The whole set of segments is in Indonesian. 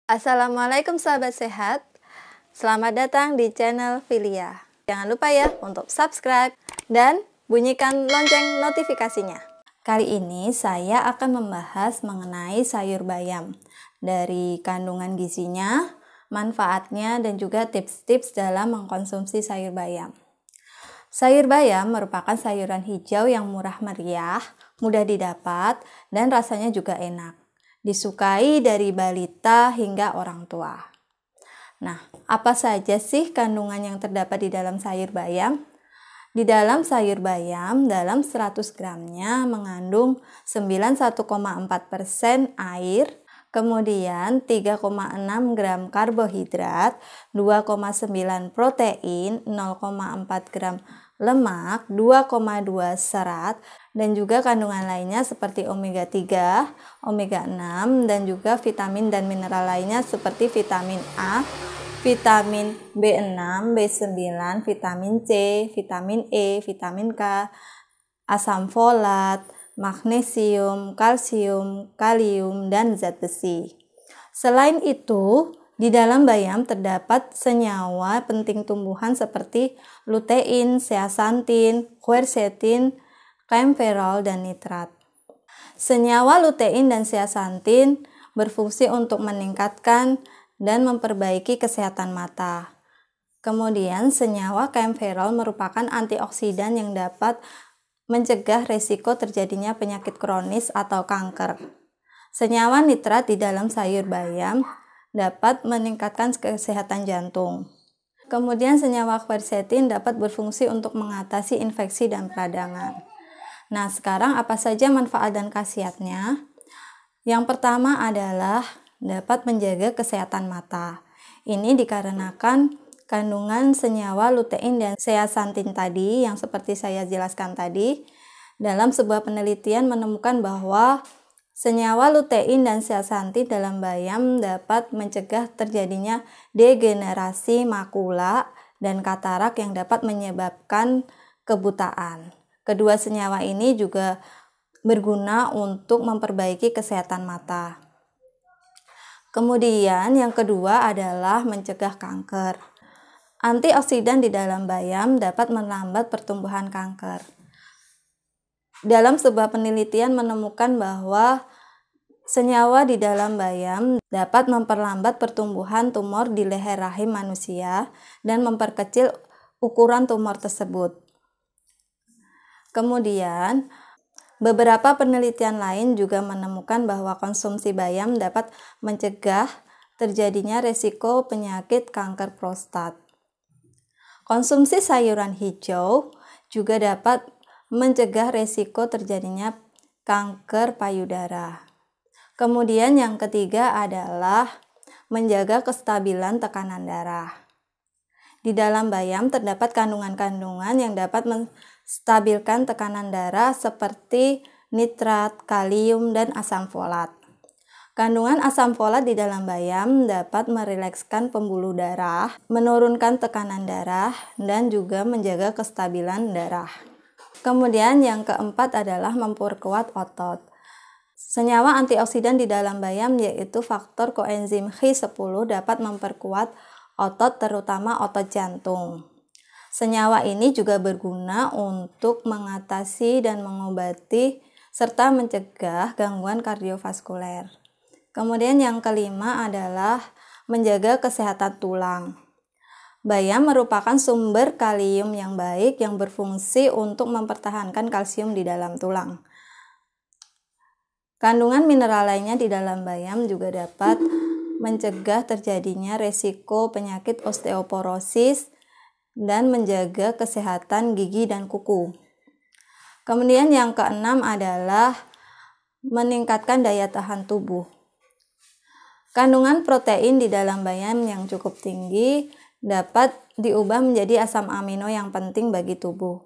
Assalamualaikum sahabat sehat. Selamat datang di channel Filia. Jangan lupa ya untuk subscribe dan bunyikan lonceng notifikasinya. Kali ini saya akan membahas mengenai sayur bayam, dari kandungan gizinya, manfaatnya, dan juga tips-tips dalam mengkonsumsi sayur bayam. Sayur bayam merupakan sayuran hijau yang murah meriah, mudah didapat, dan rasanya juga enak. Disukai dari balita hingga orang tua. Nah, apa saja sih kandungan yang terdapat di dalam sayur bayam? Di dalam sayur bayam, dalam 100 gramnya mengandung 91,4% air, kemudian 3,6 gram karbohidrat, 2,9 protein, 0,4 gram lemak, 2,2 serat, dan juga kandungan lainnya seperti omega 3, omega 6, dan juga vitamin dan mineral lainnya seperti vitamin A, vitamin B6, B9, vitamin C, vitamin E, vitamin K, asam folat, magnesium, kalsium, kalium, dan zat besi. Selain itu, di dalam bayam terdapat senyawa penting tumbuhan seperti lutein, zeaxanthin, quercetin, kaempferol, dan nitrat. Senyawa lutein dan zeaxanthin berfungsi untuk meningkatkan dan memperbaiki kesehatan mata. Kemudian senyawa kaempferol merupakan antioksidan yang dapat mencegah resiko terjadinya penyakit kronis atau kanker. Senyawa nitrat di dalam sayur bayam dapat meningkatkan kesehatan jantung. Kemudian senyawa quercetin dapat berfungsi untuk mengatasi infeksi dan peradangan. Nah, sekarang apa saja manfaat dan khasiatnya? Yang pertama adalah dapat menjaga kesehatan mata. Ini dikarenakan kandungan senyawa lutein dan zeaxanthin tadi yang seperti saya jelaskan tadi. Dalam sebuah penelitian menemukan bahwa senyawa lutein dan zeaxanthin dalam bayam dapat mencegah terjadinya degenerasi makula dan katarak yang dapat menyebabkan kebutaan. Kedua senyawa ini juga berguna untuk memperbaiki kesehatan mata. Kemudian yang kedua adalah mencegah kanker. Antioksidan di dalam bayam dapat melambat pertumbuhan kanker. Dalam sebuah penelitian menemukan bahwa senyawa di dalam bayam dapat memperlambat pertumbuhan tumor di leher rahim manusia dan memperkecil ukuran tumor tersebut. Kemudian, beberapa penelitian lain juga menemukan bahwa konsumsi bayam dapat mencegah terjadinya resiko penyakit kanker prostat. Konsumsi sayuran hijau juga dapat mencegah resiko terjadinya kanker payudara. Kemudian yang ketiga adalah menjaga kestabilan tekanan darah. Di dalam bayam terdapat kandungan-kandungan yang dapat menstabilkan tekanan darah seperti nitrat, kalium, dan asam folat. Kandungan asam folat di dalam bayam dapat merilekskan pembuluh darah, menurunkan tekanan darah, dan juga menjaga kestabilan darah. Kemudian yang keempat adalah memperkuat otot. Senyawa antioksidan di dalam bayam yaitu faktor koenzim Q10 dapat memperkuat otot, terutama otot jantung. Senyawa ini juga berguna untuk mengatasi dan mengobati serta mencegah gangguan kardiovaskuler. Kemudian yang kelima adalah menjaga kesehatan tulang. Bayam merupakan sumber kalium yang baik yang berfungsi untuk mempertahankan kalsium di dalam tulang. Kandungan mineral lainnya di dalam bayam juga dapat mencegah terjadinya resiko penyakit osteoporosis dan menjaga kesehatan gigi dan kuku. Kemudian yang keenam adalah meningkatkan daya tahan tubuh. Kandungan protein di dalam bayam yang cukup tinggi dapat diubah menjadi asam amino yang penting bagi tubuh.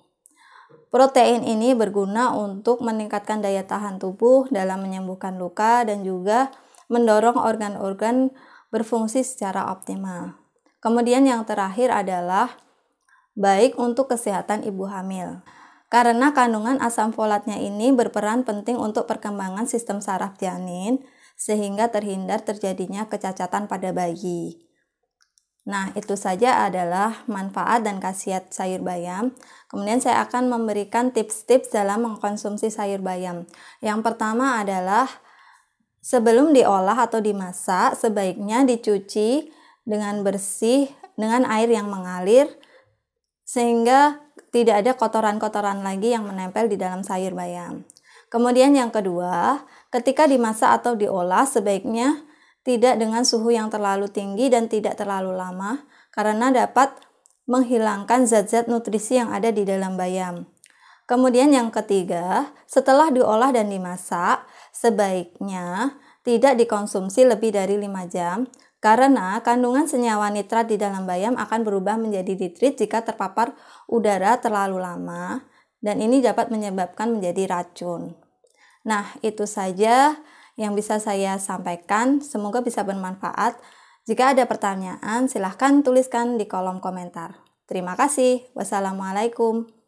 Protein ini berguna untuk meningkatkan daya tahan tubuh dalam menyembuhkan luka dan juga mendorong organ-organ berfungsi secara optimal. Kemudian yang terakhir adalah baik untuk kesehatan ibu hamil. Karena kandungan asam folatnya ini berperan penting untuk perkembangan sistem saraf janin, sehingga terhindar terjadinya kecacatan pada bayi. Nah, itu saja adalah manfaat dan khasiat sayur bayam. Kemudian saya akan memberikan tips-tips dalam mengkonsumsi sayur bayam. Yang pertama adalah sebelum diolah atau dimasak, sebaiknya dicuci dengan bersih dengan air yang mengalir sehingga tidak ada kotoran-kotoran lagi yang menempel di dalam sayur bayam. Kemudian yang kedua, ketika dimasak atau diolah sebaiknya tidak dengan suhu yang terlalu tinggi dan tidak terlalu lama karena dapat menghilangkan zat-zat nutrisi yang ada di dalam bayam. Kemudian yang ketiga, setelah diolah dan dimasak, sebaiknya tidak dikonsumsi lebih dari 5 jam karena kandungan senyawa nitrat di dalam bayam akan berubah menjadi nitrit jika terpapar udara terlalu lama dan ini dapat menyebabkan menjadi racun. Nah, itu saja yang bisa saya sampaikan, semoga bisa bermanfaat. Jika ada pertanyaan, silahkan tuliskan di kolom komentar. Terima kasih. Wassalamualaikum.